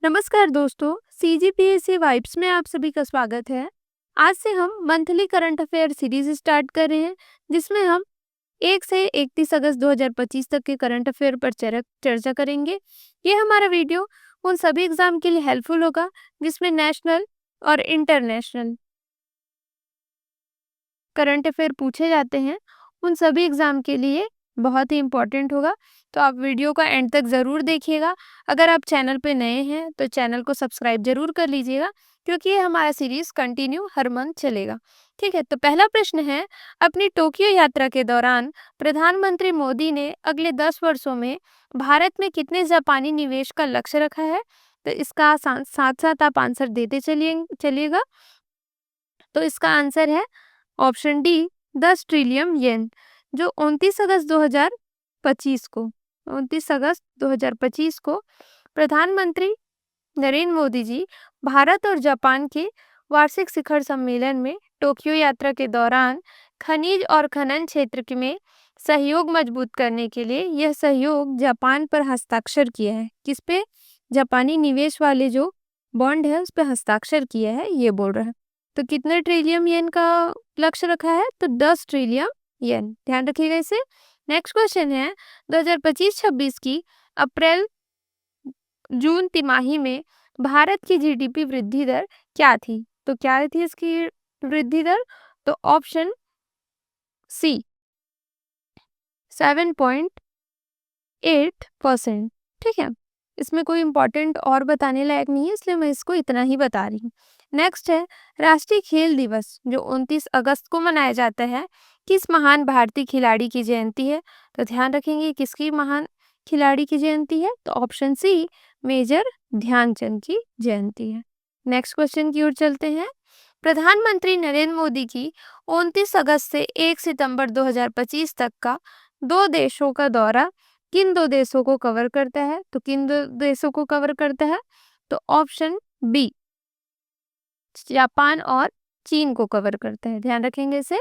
नमस्कार दोस्तों, CGPSC vibes में आप सभी का स्वागत है। आज से हम monthly current affair series start कर रहे हैं, जिसमें हम 1 से 31 अगस्त 2025 तक के करंट अफेयर पर चर्चा करेंगे। ये हमारा वीडियो उन सभी एग्जाम के लिए हेल्पफुल होगा जिसमें नेशनल और इंटरनेशनल करंट अफेयर पूछे जाते हैं। उन सभी एग्जाम के लिए बहुत ही इम्पोर्टेंट होगा, तो आप वीडियो का एंड तक ज़रूर देखिएगा। अगर आप चैनल पे नए हैं तो चैनल को सब्सक्राइब जरूर कर लीजिएगा, क्योंकि ये हमारा सीरीज कंटिन्यू हर मंथ चलेगा। ठीक है, तो पहला प्रश्न है, अपनी टोक्यो यात्रा के दौरान प्रधानमंत्री मोदी ने अगले 10 वर्षों में भारत में कितने जापानी निवेश का लक्ष्य रखा है? तो इसका साथ साथ आप आंसर देते चलिएगा। तो इसका आंसर है ऑप्शन डी, 10 ट्रिलियन येन, जो 29 अगस्त 2025 को प्रधानमंत्री नरेंद्र मोदी जी भारत और जापान के वार्षिक शिखर सम्मेलन में टोक्यो यात्रा के दौरान खनिज और खनन क्षेत्र में सहयोग मजबूत करने के लिए यह सहयोग जापान पर हस्ताक्षर किया है। किस पे? जापानी निवेश वाले जो बॉन्ड है उस पे हस्ताक्षर किया है, ये बोल रहा है। तो कितने ट्रिलियन येन का लक्ष्य रखा है? तो 10 ट्रिलियन येन, ध्यान रखिएगा इसे। नेक्स्ट क्वेश्चन है, 2025-26 की अप्रैल जून तिमाही में भारत की जीडीपी वृद्धि दर क्या थी? तो क्या थी इसकी वृद्धि दर? तो ऑप्शन सी, 7.8%। ठीक है, इसमें कोई इंपॉर्टेंट और बताने लायक नहीं है, इसलिए मैं इसको इतना ही बता रही हूँ। नेक्स्ट है, राष्ट्रीय खेल दिवस जो 29 अगस्त को मनाया जाता है, किस महान भारतीय खिलाड़ी की जयंती है? तो ध्यान रखेंगे किसकी महान खिलाड़ी की जयंती है? तो ऑप्शन सी, मेजर ध्यानचंद की जयंती है। नेक्स्ट क्वेश्चन की ओर चलते हैं। प्रधानमंत्री नरेंद्र मोदी की 29 अगस्त से 1 सितंबर 2025 तक का 2 देशों का दौरा किन 2 देशों को कवर करता है? तो किन 2 देशों को कवर करता है? तो ऑप्शन बी, जापान और चीन को कवर करते हैं, ध्यान रखेंगे इसे।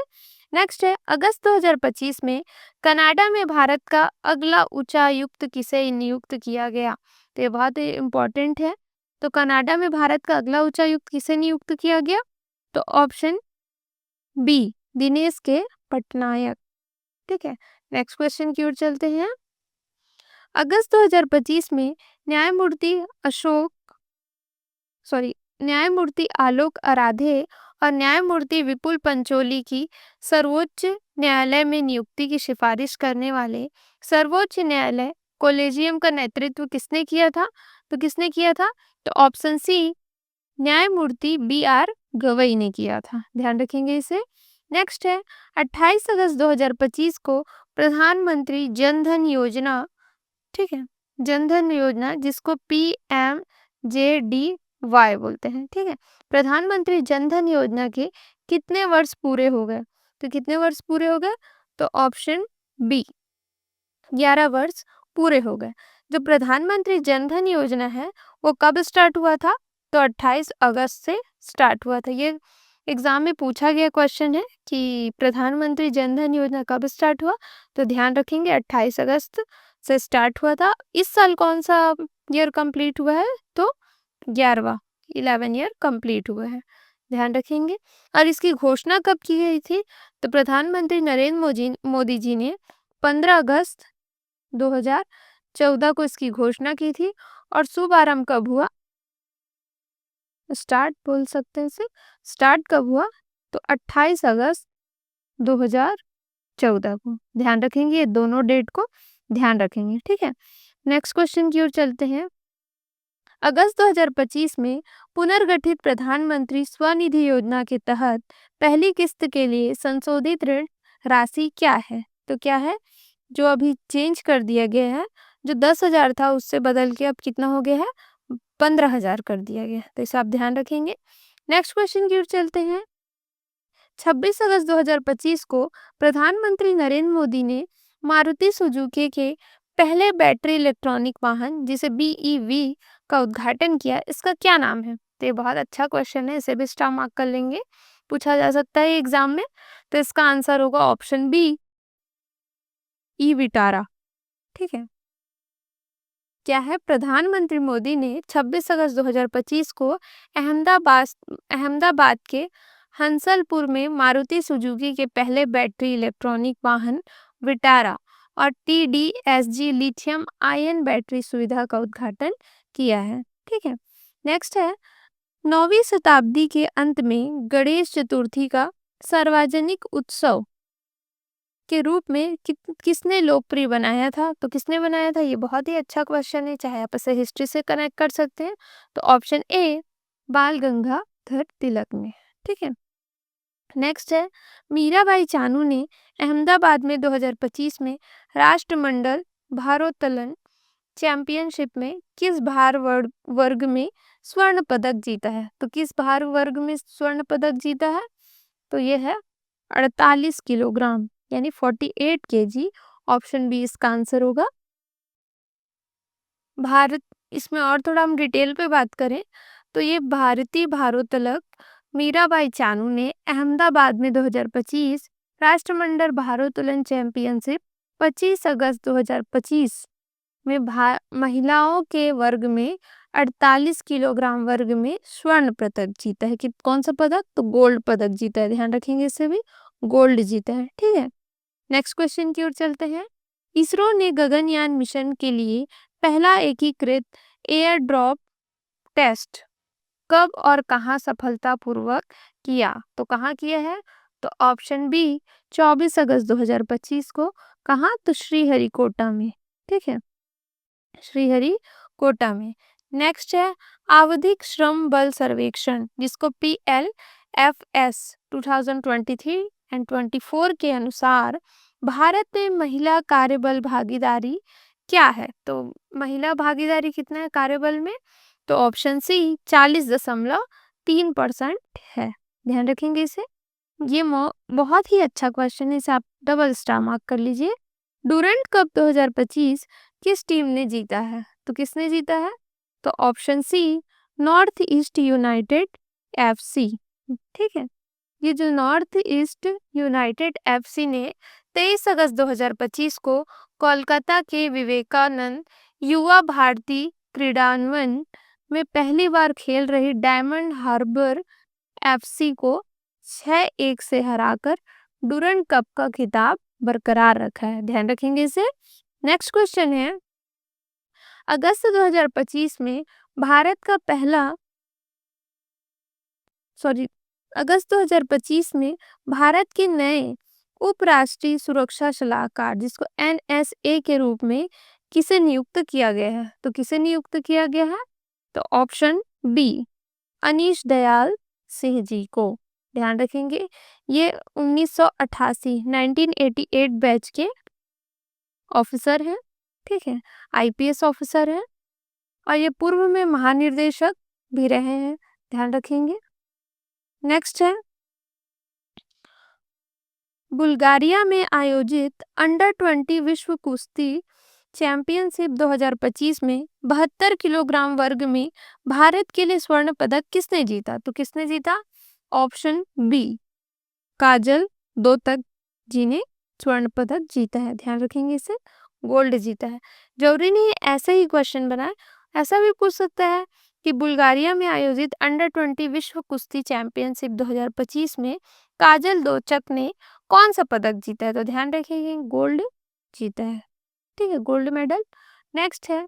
नेक्स्ट है, अगस्त 2025 में कनाडा में भारत का अगला उच्चायुक्त किसे नियुक्त किया गया? तो ये बहुत ही इम्पोर्टेंट है। तो कनाडा में भारत का अगला उच्चायुक्त किसे नियुक्त किया गया? तो ऑप्शन बी, दिनेश के पटनायक। ठीक है, नेक्स्ट क्वेश्चन की ओर चलते हैं। अगस्त 2025 में न्यायमूर्ति न्यायमूर्ति आलोक आराधे और न्यायमूर्ति विपुल पंचोली की सर्वोच्च न्यायालय में नियुक्ति की सिफारिश करने वाले सर्वोच्च न्यायालय कोलेजियम का नेतृत्व किसने किया था? तो किसने किया था? तो ऑप्शन सी, न्यायमूर्ति बी.आर. गवई ने किया था, ध्यान रखेंगे इसे। नेक्स्ट है, 28 अगस्त 2025 को प्रधानमंत्री जनधन योजना, ठीक है, जनधन योजना जिसको PMJDY बोलते हैं, ठीक है, प्रधानमंत्री जनधन योजना के कितने वर्ष पूरे हो गए? तो कितने वर्ष पूरे हो गए? तो ऑप्शन बी, 11 वर्ष पूरे हो गए। जो प्रधानमंत्री जनधन योजना है वो कब स्टार्ट हुआ था? तो 28 अगस्त से स्टार्ट हुआ था। ये एग्जाम में पूछा गया क्वेश्चन है कि प्रधानमंत्री जनधन योजना कब स्टार्ट हुआ? तो ध्यान रखेंगे 28 अगस्त से स्टार्ट हुआ था। इस साल कौन सा ईयर कंप्लीट हुआ है? तो 11वां 11 ईयर कंप्लीट हुआ है, ध्यान रखेंगे। और इसकी घोषणा कब की गई थी? तो प्रधानमंत्री नरेंद्र मोदी जी ने 15 अगस्त 2014 को इसकी घोषणा की थी। और शुभारंभ कब हुआ? स्टार्ट बोल सकते हैं इसे। स्टार्ट कब हुआ? तो 28 अगस्त 2014 को, ध्यान रखेंगे, ये दोनों डेट को ध्यान रखेंगे। ठीक है, नेक्स्ट क्वेश्चन की ओर चलते हैं। अगस्त 2025 में पुनर्गठित प्रधानमंत्री स्वनिधि योजना के तहत पहली किस्त के लिए संशोधित ऋण राशि क्या है? तो क्या है? जो अभी चेंज कर दिया गया है, जो 10,000 था उससे बदल के अब कितना हो गया है? 15,000 कर दिया गया, तो इसे आप ध्यान रखेंगे। नेक्स्ट क्वेश्चन की ओर चलते हैं। 26 अगस्त 2025 को प्रधानमंत्री नरेंद्र मोदी ने मारुति सुजुकी के पहले बैटरी इलेक्ट्रॉनिक वाहन जिसे BEV का उद्घाटन किया, इसका क्या नाम है? तो ये बहुत अच्छा क्वेश्चन है, इसे भी स्टार मार्क कर लेंगे, पूछा जा सकता है एग्जाम में। तो इसका आंसर होगा ऑप्शन बी, ई विटारा। ठीक है, क्या है? प्रधानमंत्री मोदी ने 26 अगस्त 2025 को अहमदाबाद के हंसलपुर में मारुति सुजुकी के पहले बैटरी इलेक्ट्रॉनिक वाहन विटारा और TDSG लिथियम आयन बैटरी सुविधा का उद्घाटन किया है। ठीक है, नेक्स्ट है 9वीं शताब्दी के अंत में गणेश चतुर्थी का सार्वजनिक उत्सव के रूप में किसने लोकप्रिय बनाया था? तो किसने बनाया था? ये बहुत ही अच्छा क्वेश्चन है, चाहे आप इसे हिस्ट्री से कनेक्ट कर सकते हैं। तो ऑप्शन ए बाल गंगाधर तिलक ने। ठीक है, नेक्स्ट है मीराबाई चानू ने अहमदाबाद में 2025 में राष्ट्रमंडल भारोत्तोलन चैंपियनशिप में किस भार वर्ग में स्वर्ण पदक जीता है? तो किस भार वर्ग में स्वर्ण पदक जीता है? तो ये है 48 किलोग्राम यानी 48 kg। ऑप्शन बी इसका आंसर होगा। भारत, इसमें और थोड़ा हम डिटेल पे बात करें तो ये भारतीय भारोत्तोलक मीराबाई चानू ने अहमदाबाद में 2025 राष्ट्रमंडल भारोत्तोलन चैंपियनशिप 25 अगस्त 2025 में महिलाओं के वर्ग में 48 किलोग्राम वर्ग में स्वर्ण पदक जीता है। कि कौन सा पदक? तो गोल्ड पदक जीता है, ध्यान रखेंगे इसे भी, गोल्ड जीता है। ठीक है, नेक्स्ट क्वेश्चन की ओर चलते हैं। इसरो ने गगनयान मिशन के लिए पहला एकीकृत एयर ड्रॉप टेस्ट कब और कहां सफलतापूर्वक किया? तो कहां किया है? तो ऑप्शन बी 24 अगस्त 2025 को। कहां? तो श्रीहरिकोटा में। ठीक है, श्रीहरिकोटा में। नेक्स्ट है आवधिक श्रम बल सर्वेक्षण जिसको PLFS 2023 एंड 24 के अनुसार भारत में महिला कार्यबल भागीदारी क्या है? तो महिला भागीदारी कितना है कार्यबल में? तो ऑप्शन सी 40.3% है, ध्यान रखेंगे इसे। ये बहुत ही अच्छा क्वेश्चन है, इसे आप डबल स्टार मार्क कर लीजिए। डूरंट कप 2025 किस टीम ने जीता है? तो किसने जीता है? तो option C North East United FC। ठीक है, ये जो नॉर्थ ईस्ट यूनाइटेड FC ने 23 अगस्त 2025 को कोलकाता के विवेकानंद युवा भारती क्रीड़ांगन में पहली बार खेल रही डायमंड हार्बर FC को 6-1 से हराकर डूरंट कप का खिताब बरकरार रखा है, ध्यान रखेंगे इसे। नेक्स्ट क्वेश्चन है अगस्त 2025 में भारत का पहला अगस्त 2025 में भारत के नए उपराष्ट्रीय सुरक्षा सलाहकार जिसको NSA के रूप में किसे नियुक्त किया गया है? तो किसे नियुक्त किया गया है? तो ऑप्शन बी अनीश दयाल सिंह जी को, ध्यान रखेंगे। ये 1988 बैच के ऑफिसर हैं। ठीक है, IPS ऑफिसर हैं और ये पूर्व में महानिर्देशक भी रहे हैं, ध्यान रखेंगे। नेक्स्ट है बुल्गारिया में आयोजित अंडर-20 विश्व कुश्ती चैंपियनशिप 2025 में 72 किलोग्राम वर्ग में भारत के लिए स्वर्ण पदक किसने जीता? तो किसने जीता? ऑप्शन बी काजल दोतक जी ने स्वर्ण पदक जीता है, ध्यान रखेंगे इसे, गोल्ड जीता है। जरूरी नहीं ऐसे ही क्वेश्चन बनाए, ऐसा भी पूछ सकता है कि बुल्गारिया में आयोजित अंडर-20 विश्व कुश्ती चैंपियनशिप 2025 में काजल दोचक ने कौन सा पदक जीता है? तो ध्यान रखिए गोल्ड जीता है। ठीक है, गोल्ड मेडल। नेक्स्ट है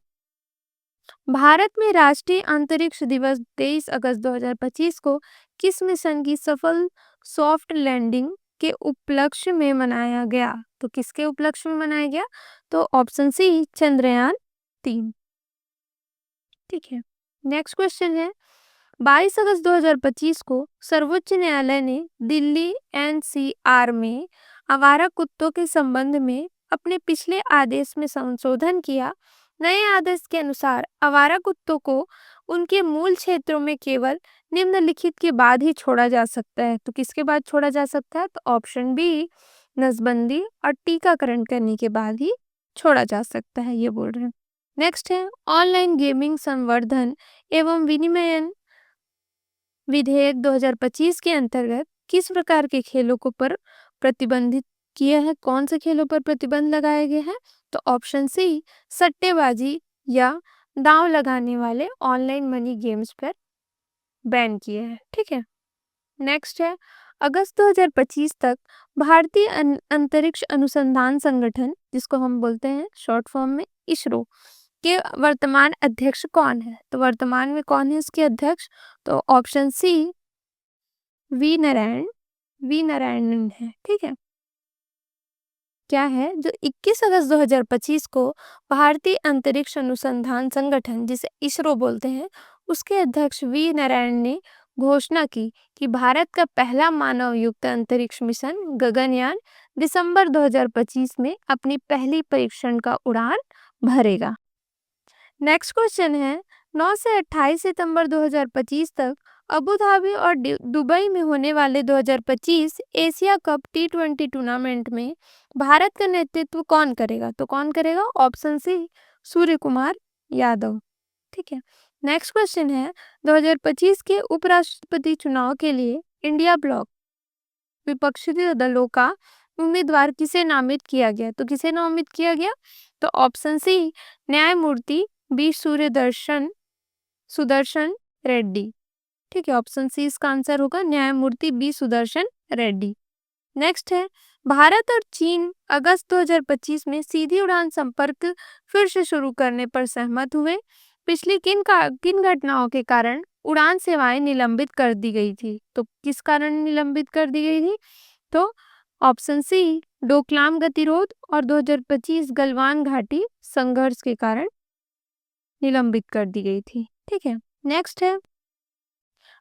भारत में राष्ट्रीय अंतरिक्ष दिवस 23 अगस्त 2025 को किस मिशन की सफल सॉफ्ट लैंडिंग के उपलक्ष्य में मनाया गया? तो किसके उपलक्ष्य में मनाया गया? तो ऑप्शन सी चंद्रयान 3। ठीक है, नेक्स्ट क्वेश्चन है 22 अगस्त 2025 को सर्वोच्च न्यायालय ने दिल्ली NCR में आवारा कुत्तों के संबंध में अपने पिछले आदेश में संशोधन किया। नए आदेश के अनुसार आवारा कुत्तों को उनके मूल क्षेत्रों में केवल निम्नलिखित के बाद ही छोड़ा जा सकता है। तो किसके बाद छोड़ा जा सकता है? तो ऑप्शन बी नसबंदी और टीकाकरण करने के बाद ही छोड़ा जा सकता है, ये बोल रहे हैं। नेक्स्ट है ऑनलाइन गेमिंग संवर्धन एवं विनियमन विधेयक 2025 के अंतर्गत किस प्रकार के खेलों को पर प्रतिबंधित किया है? कौन से खेलों पर प्रतिबंध लगाया गया है? तो ऑप्शन सी सट्टेबाजी, या दांव लगाने वाले ऑनलाइन मनी गेम्स पर बैन किए हैं। ठीक है, नेक्स्ट है अगस्त 2025 तक भारतीय अंतरिक्ष अनुसंधान संगठन, जिसको हम बोलते हैं शॉर्ट फॉर्म में इसरो, के वर्तमान अध्यक्ष कौन है? तो वर्तमान में कौन है इसके अध्यक्ष? तो ऑप्शन सी वी नारायणन है। ठीक है, क्या है जो 21 अगस्त 2025 को भारतीय अंतरिक्ष अनुसंधान संगठन, जिसे इसरो बोलते हैं, उसके अध्यक्ष वी नारायण ने घोषणा की कि भारत का पहला मानव युक्त अंतरिक्ष मिशन गगनयान दिसंबर 2025 में अपनी पहली परीक्षण का उड़ान भरेगा। नेक्स्ट क्वेश्चन है 9 से 28 सितंबर 2025 तक अबू धाबी और दुबई में होने वाले 2025 एशिया कप T20 टूर्नामेंट में भारत का नेतृत्व कौन करेगा? तो कौन करेगा? Option C Surya Kumar Yadav. ठीक है, नेक्स्ट क्वेश्चन है 2025 के उपराष्ट्रपति चुनाव के लिए इंडिया ब्लॉक विपक्षी दलों का उम्मीदवार किसे नामित किया गया? तो किसे नामित किया गया? तो ऑप्शन सी न्यायमूर्ति बी सुदर्शन रेड्डी। ठीक है, ऑप्शन सी इसका आंसर होगा न्यायमूर्ति बी सुदर्शन रेड्डी। नेक्स्ट है भारत और चीन अगस्त 2025 में सीधी उड़ान संपर्क फिर से शुरू करने पर सहमत हुए। पिछली किन घटनाओं के कारण उड़ान सेवाएं निलंबित कर दी गई थी? तो किस कारण निलंबित कर दी गई थी? तो ऑप्शन सी डोकलाम गतिरोध और 2025 गलवान घाटी संघर्ष के कारण निलंबित कर दी गई थी। ठीक है, नेक्स्ट है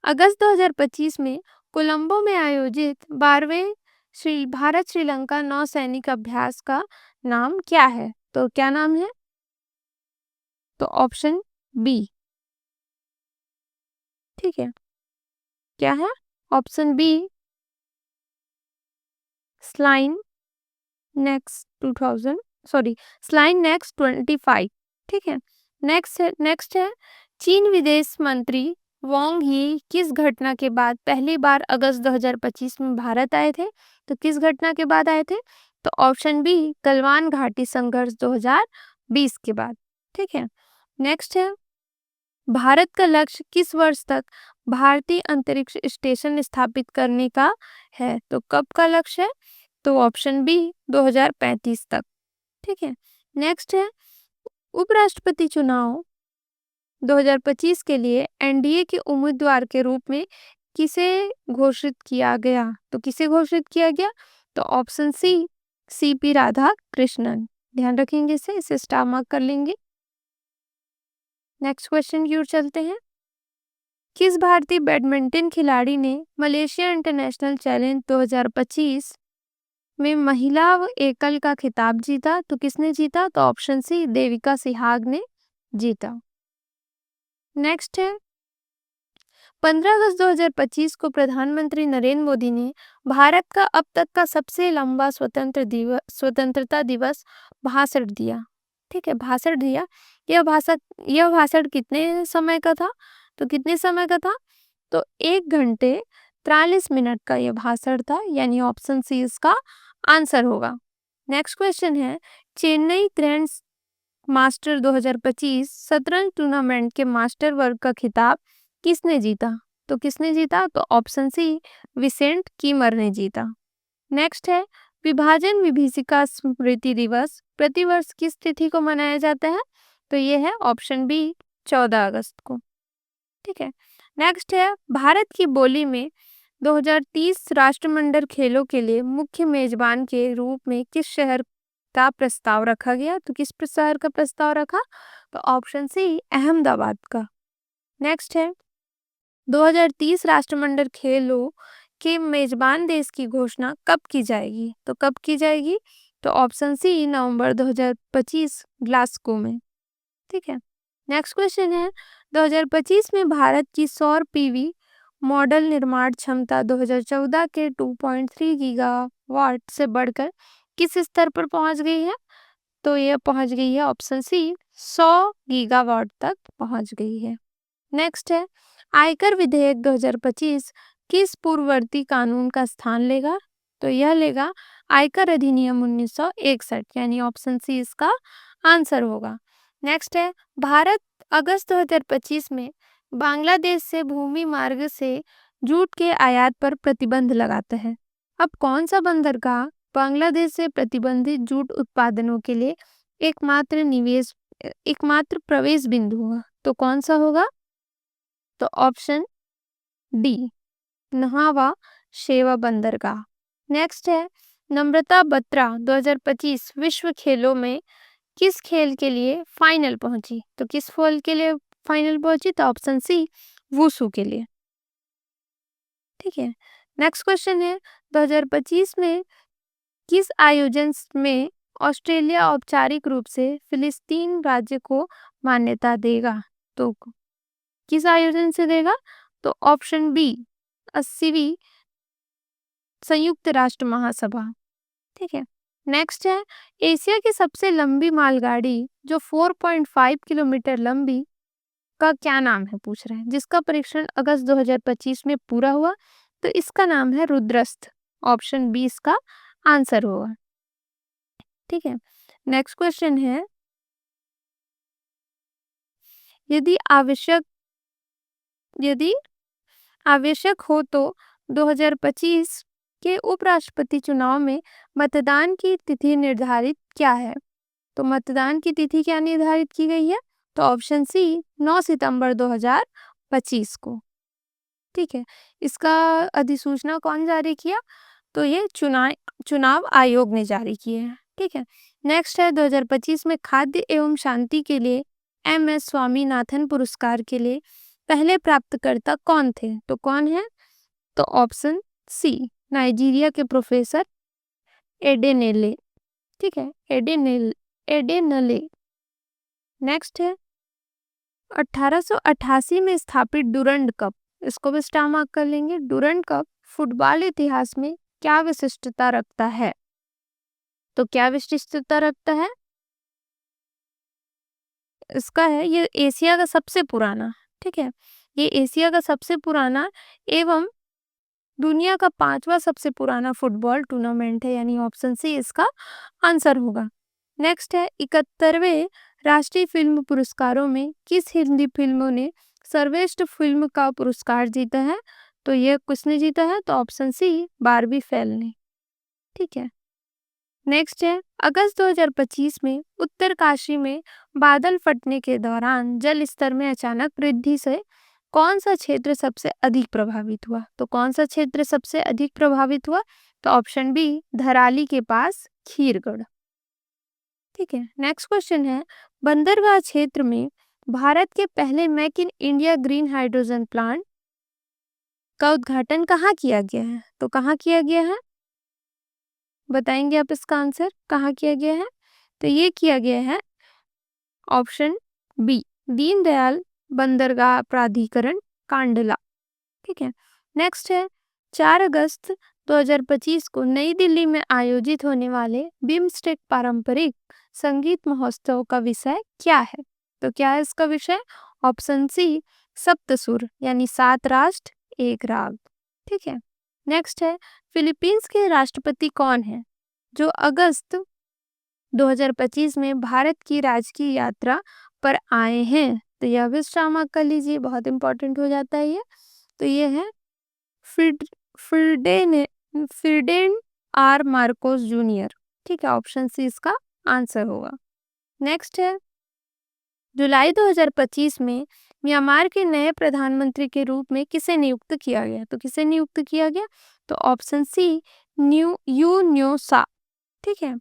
अगस्त 2025 में कोलंबो में आयोजित 12वें भारत श्रीलंका नौसैनिक अभ्यास का नाम क्या है? तो क्या नाम है? तो ऑप्शन बी। ठीक है, क्या है? ऑप्शन बी स्लाइन नेक्स्ट 25। ठीक है, नेक्स्ट है चीन विदेश मंत्री वांग यी किस घटना के बाद पहली बार अगस्त 2025 में भारत आए थे? तो किस घटना के बाद आए थे? तो ऑप्शन बी गलवान घाटी संघर्ष 2020 के बाद। ठीक है, नेक्स्ट है भारत का लक्ष्य किस वर्ष तक भारतीय अंतरिक्ष स्टेशन स्थापित करने का है? तो कब का लक्ष्य है? तो ऑप्शन बी 2035 तक। ठीक है, नेक्स्ट है उपराष्ट्रपति चुनाव 2025 के लिए एनडीए के उम्मीदवार के रूप में किसे घोषित किया गया? तो किसे घोषित किया गया? तो option C CP Radha Krishnan. ध्यान रखेंगे इसे स्टार मार्क कर लेंगे। नेक्स्ट क्वेश्चन की ओर चलते हैं। किस भारतीय बैडमिंटन खिलाड़ी ने मलेशिया इंटरनेशनल चैलेंज 2025 में महिला एकल का खिताब जीता? तो किसने जीता? तो ऑप्शन सी देविका सिहाग ने जीता। नेक्स्ट है 15 अगस्त 2025 को प्रधानमंत्री नरेंद्र मोदी ने भारत का अब तक का सबसे लंबा स्वतंत्रता दिवस भाषण दिया। ठीक है, भाषण दिया। यह भाषण कितने समय का था? तो कितने समय का था? तो 1 घंटे 43 मिनट का यह भाषण था, यानी ऑप्शन सी इसका आंसर होगा। नेक्स्ट क्वेश्चन है चेन्नई ग्रैंड मास्टर 2025 शतरंज टूर्नामेंट के मास्टर वर्ग का खिताब किसने जीता? तो किसने जीता? तो ऑप्शन सी विसेंट कीमर ने जीता। नेक्स्ट है विभाजन विभीषिका स्मृति दिवस प्रतिवर्ष किस तिथि को मनाया जाता है? तो ये है ऑप्शन बी 14 अगस्त को। ठीक है, नेक्स्ट है भारत की बोली में 2030 राष्ट्रमंडल खेलों के लिए मुख्य मेजबान के रूप में किस शहर का प्रस्ताव रखा गया? तो किस शहर का प्रस्ताव रखा? तो ऑप्शन सी अहमदाबाद का। नेक्स्ट है 2030 राष्ट्रमंडल खेलों के मेजबान देश की घोषणा कब की जाएगी? तो कब की जाएगी? तो ऑप्शन सी नवंबर 2025 ग्लासगो में। ठीक है, नेक्स्ट क्वेश्चन है 2025 में भारत की सौर पीवी मॉडल निर्माण क्षमता 2014 के 2.3 गीगावाट से बढ़कर किस स्तर पर पहुंच गई है? तो यह पहुंच गई है ऑप्शन सी 100 गीगावाट तक पहुंच गई है। नेक्स्ट है आयकर विधेयक 2025 किस पूर्ववर्ती कानून का स्थान लेगा? तो यह लेगा आयकर अधिनियम 1961, यानी ऑप्शन सी इसका आंसर होगा। नेक्स्ट है, भारत अगस्त 2025 में बांग्लादेश से भूमि मार्ग से जूट के आयात पर प्रतिबंध लगाता है। अब कौन सा बंदरगाह बांग्लादेश से प्रतिबंधित जूट उत्पादनों के लिए एकमात्र प्रवेश बिंदु होगा? तो कौन सा होगा? तो ऑप्शन डी, नहावा शेवा बंदरगाह। नेक्स्ट है, नम्रता बत्रा 2025 विश्व खेलों में किस खेल के लिए फाइनल पहुंची? तो किस खेल के लिए फाइनल पहुंची? तो ऑप्शन सी, वुशु के लिए। ठीक है, नेक्स्ट क्वेश्चन है, 2025 में किस आयोजन में ऑस्ट्रेलिया औपचारिक रूप से फिलिस्तीन राज्य को मान्यता देगा? तो किस आयोजन से देगा? तो ऑप्शन बी, 80वीं संयुक्त राष्ट्र महासभा। ठीक है, नेक्स्ट है, एशिया की सबसे लंबी मालगाड़ी जो 4.5 किलोमीटर लंबी का क्या नाम है पूछ रहे हैं, जिसका परीक्षण अगस्त 2025 में पूरा हुआ। तो इसका नाम है रुद्रस्थ। ऑप्शन बी इसका आंसर होगा। ठीक है, नेक्स्ट क्वेश्चन है, यदि आवश्यक हो तो 2025 के उपराष्ट्रपति चुनाव में मतदान की तिथि निर्धारित क्या है? तो मतदान की तिथि क्या निर्धारित की गई है? तो ऑप्शन सी, 9 सितंबर 2025 को। ठीक है, इसका अधिसूचना कौन जारी किया? तो ये चुनाव आयोग ने जारी किए हैं। ठीक है, नेक्स्ट है, 2025 में खाद्य एवं शांति के लिए MS स्वामीनाथन पुरस्कार के लिए पहले प्राप्तकर्ता कौन थे? तो कौन है? तो ऑप्शन सी, नाइजीरिया के प्रोफेसर एडेनेले। ठीक है, एडेनले। नेक्स्ट है, 1888 में स्थापित डुरंड कप, इसको भी स्टार मार्क कर लेंगे। डुरंड कप फुटबॉल इतिहास में क्या विशिष्टता रखता है? तो क्या विशिष्टता रखता है? इसका है, ये एशिया का सबसे पुराना, ठीक है, ये एशिया का सबसे पुराना एवं दुनिया का 5वां सबसे पुराना फुटबॉल टूर्नामेंट है, यानी ऑप्शन सी इसका आंसर होगा। नेक्स्ट है, 71वें राष्ट्रीय फिल्म पुरस्कारों में किस हिंदी फिल्मों ने सर्वश्रेष्ठ फिल्म का पुरस्कार जीता है? तो ये किसने जीता है? तो ऑप्शन सी, बारबी फेल ने। ठीक है, नेक्स्ट है, अगस्त 2025 में उत्तरकाशी में बादल फटने के दौरान जल स्तर में अचानक वृद्धि से कौन सा क्षेत्र सबसे अधिक प्रभावित हुआ? तो कौन सा क्षेत्र सबसे अधिक प्रभावित हुआ? तो ऑप्शन बी, धराली के पास खीरगढ़। ठीक है, नेक्स्ट क्वेश्चन है, बंदरगाह क्षेत्र में भारत के पहले make in India green hydrogen plant का उद्घाटन कहाँ किया गया है? तो कहाँ किया गया है? बताएंगे आप इसका आंसर, कहाँ किया गया है? तो ये किया गया है ऑप्शन बी, दीनदयाल बंदरगाह प्राधिकरण, कांडला। ठीक है, नेक्स्ट है, 4 अगस्त 2025 को नई दिल्ली में आयोजित होने वाले बिम्स्टेक पारंपरिक संगीत महोत्सव का विषय क्या है? तो क्या है इसका विषय? ऑप्शन सी, सप्तसुर, यानी 7 राष्ट्र 1 राग। ठीक है, नेक्स्ट है, फिलीपींस के राष्ट्रपति कौन है जो अगस्त 2025 में भारत की राजकीय यात्रा पर आए हैं? तो यह भी स्टार कर लीजिए, बहुत इंपॉर्टेंट हो जाता है ये। तो ये है फिर्डेन आर मार्कोस जूनियर। ठीक है, ऑप्शन सी इसका आंसर होगा। नेक्स्ट है, जुलाई 2025 में म्यांमार के नए प्रधानमंत्री के रूप में किसे नियुक्त किया गया? तो किसे नियुक्त किया गया? तो ऑप्शन सी, यू न्यो सा। ठीक है,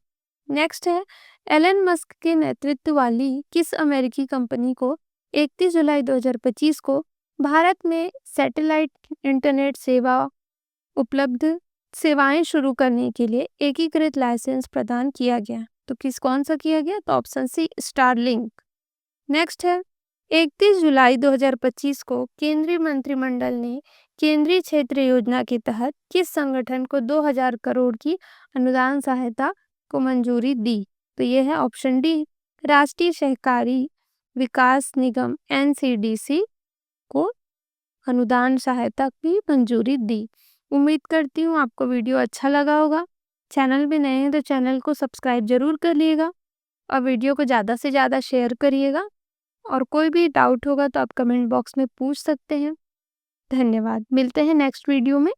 नेक्स्ट है, एलन मस्क के नेतृत्व वाली किस अमेरिकी कंपनी को 31 जुलाई 2025 को भारत में सैटेलाइट इंटरनेट सेवा उपलब्ध सेवाएं शुरू करने के लिए एकीकृत लाइसेंस प्रदान किया गया? तो कौन सा किया गया? तो ऑप्शन सी, स्टारलिंक। नेक्स्ट है, 31 जुलाई 2025 को केंद्रीय मंत्रिमंडल ने केंद्रीय क्षेत्र योजना के तहत किस संगठन को 2000 करोड़ की अनुदान सहायता को मंजूरी दी? तो ये है ऑप्शन डी, राष्ट्रीय सहकारी विकास निगम NCDC को अनुदान सहायता की मंजूरी दी। उम्मीद करती हूँ आपको वीडियो अच्छा लगा होगा। चैनल में नए हैं तो चैनल को सब्सक्राइब जरूर कर लिएगा। और वीडियो को ज़्यादा से ज़्यादा शेयर करिएगा और कोई भी डाउट होगा तो आप कमेंट बॉक्स में पूछ सकते हैं। धन्यवाद। मिलते हैं नेक्स्ट वीडियो में।